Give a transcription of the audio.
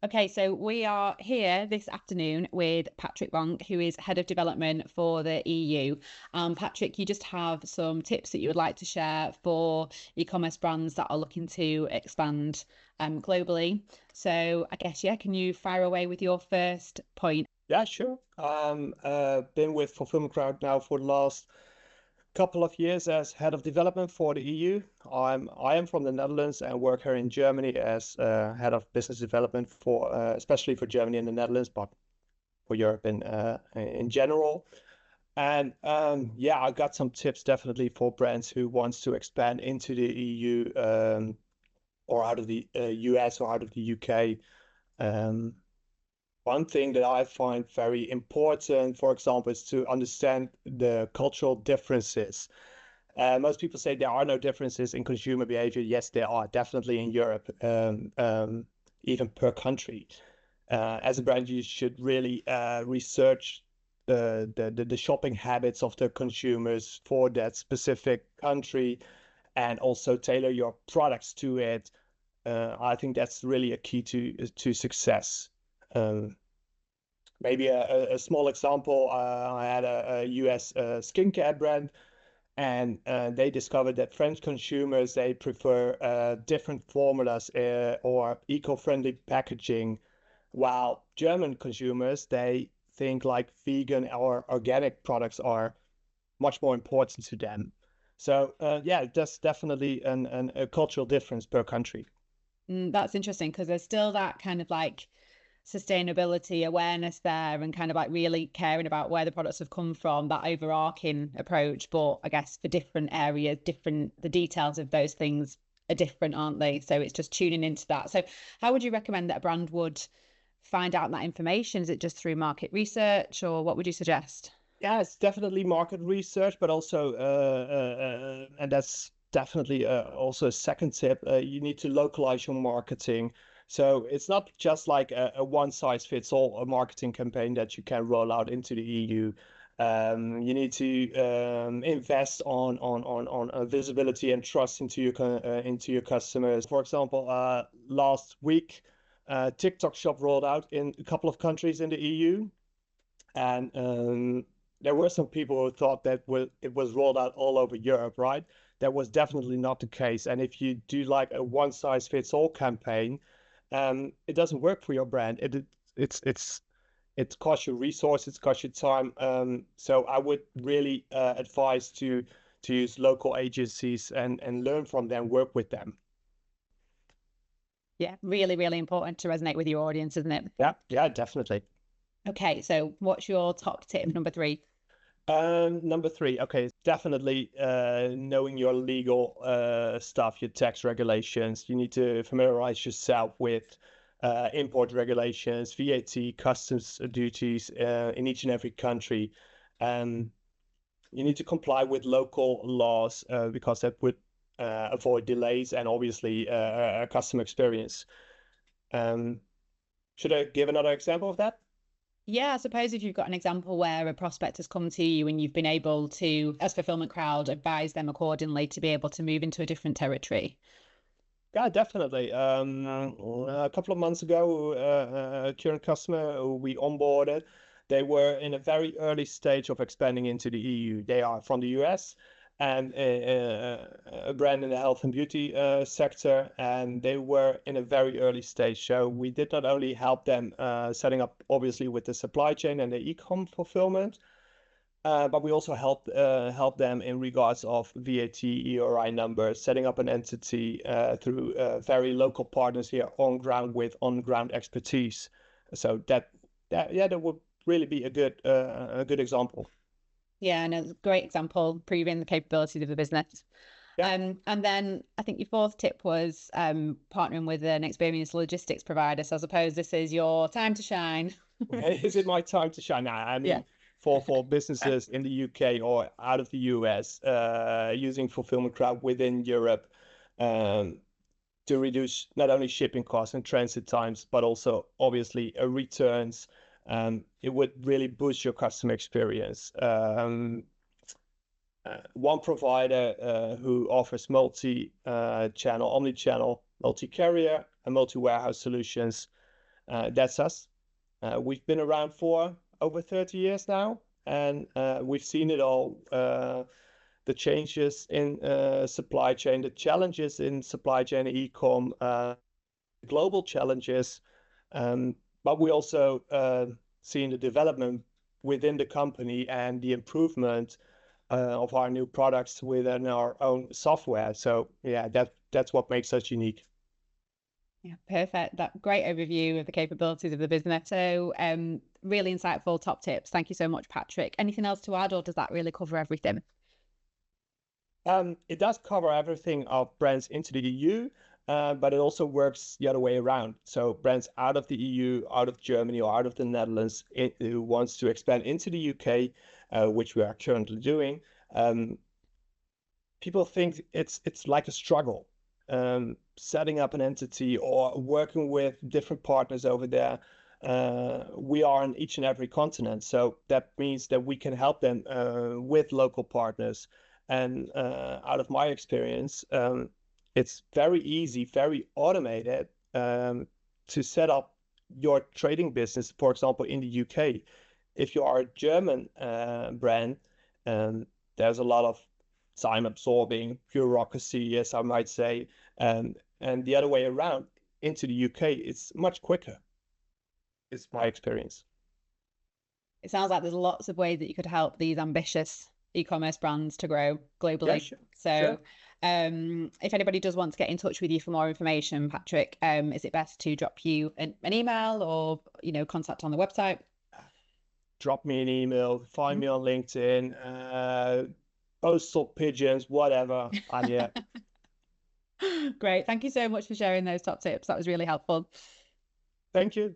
Okay, so we are here this afternoon with Patrick Bonk, who is Head of Development for the EU. Patrick, you just have some tips that you would like to share for e-commerce brands that are looking to expand globally. So I guess, yeah, can you fire away with your first point? Yeah, sure. Been with Fulfilment Crowd now for the last couple of years as head of development for the EU. I am from the Netherlands and work here in Germany as head of business development for especially for Germany and the Netherlands, but for Europe in general. And yeah, I got some tips definitely for brands who wants to expand into the EU or out of the US or out of the UK. Um, One thing that I find very important, for example, is to understand the cultural differences. Most people say there are no differences in consumer behavior. Yes, there are, definitely in Europe, even per country. As a brand, you should really research the shopping habits of the consumers for that specific country and also tailor your products to it. I think that's really a key to success. Um, Maybe a small example, I had a US skincare brand, and they discovered that French consumers, they prefer different formulas or eco-friendly packaging, while German consumers, they think like vegan or organic products are much more important to them. So yeah, that's definitely a cultural difference per country. That's interesting because there's still that kind of like sustainability awareness there and kind of like really caring about where the products have come from, that overarching approach. But I guess for different areas, the details of those things are different, aren't they? So it's just tuning into that. So how would you recommend that a brand would find out that information? Is it just through market research or what would you suggest? Yeah, it's definitely market research, but also, and that's definitely also a second tip. You need to localize your marketing. So it's not just like a one size fits all marketing campaign that you can roll out into the EU. You need to invest on visibility and trust into your customers. For example, last week, TikTok Shop rolled out in a couple of countries in the EU, and there were some people who thought that it was rolled out all over Europe, right? That was definitely not the case. And if you do like a one size fits all campaign, it doesn't work for your brand. It costs you resources, it costs you time. So I would really advise to use local agencies and learn from them, work with them. Yeah, really, really important to resonate with your audience, isn't it? Yeah, yeah, definitely. Okay, so what's your top tip number three? Number three, okay, definitely knowing your legal stuff, your tax regulations. You need to familiarize yourself with import regulations, VAT, customs duties in each and every country. Um, you need to comply with local laws because that would avoid delays and obviously a customer experience. Um, should I give another example of that? Yeah, I suppose if you've got an example where a prospect has come to you and you've been able to, as Fulfilment Crowd, advise them accordingly to be able to move into a different territory. Yeah, definitely. A couple of months ago, a current customer who we onboarded, they were in a very early stage of expanding into the EU. They are from the US and a brand in the health and beauty sector, and they were in a very early stage. So we did not only help them setting up, obviously, with the supply chain and the e-com fulfillment, but we also help them in regards of VAT, ERI numbers, setting up an entity through very local partners here on ground with on ground expertise. So that would really be a good example. Yeah, and a great example proving the capabilities of the business. Yeah. And then I think your fourth tip was partnering with an experienced logistics provider. So I suppose this is your time to shine. Is it my time to shine now? I Yeah. mean, for businesses in the UK or out of the US, using Fulfillment Crowd within Europe, um, to reduce not only shipping costs and transit times, but also obviously returns. It would really boost your customer experience. One provider who offers multi-channel, omni-channel, multi-carrier, and multi-warehouse solutions. That's us. We've been around for over 30 years now, and we've seen it all. The changes in supply chain, the challenges in supply chain e-com, global challenges, but we also seen the development within the company and the improvement of our new products within our own software. So yeah, that's what makes us unique. Yeah, perfect. That great overview of the capabilities of the business. So really insightful top tips. Thank you so much, Patrick. Anything else to add, or does that really cover everything? It does cover everything of brands into the EU, but it also works the other way around. So brands out of the EU, out of Germany or out of the Netherlands, who wants to expand into the UK, which we are currently doing, people think it's like a struggle, setting up an entity or working with different partners over there. We are on each and every continent, so that means that we can help them with local partners. And out of my experience, it's very easy, very automated to set up your trading business, for example, in the UK. If you are a German brand, there's a lot of time-absorbing bureaucracy, yes, I might say, and the other way around into the UK, it's much quicker. It's my experience. It sounds like there's lots of ways that you could help these ambitious e-commerce brands to grow globally. Yeah, sure. So Sure. if anybody does want to get in touch with you for more information, Patrick, is it best to drop you an email or, contact on the website? Drop me an email, find me on LinkedIn, postal pigeons, whatever. I'm here. Great. Thank you so much for sharing those top tips. That was really helpful. Thank you.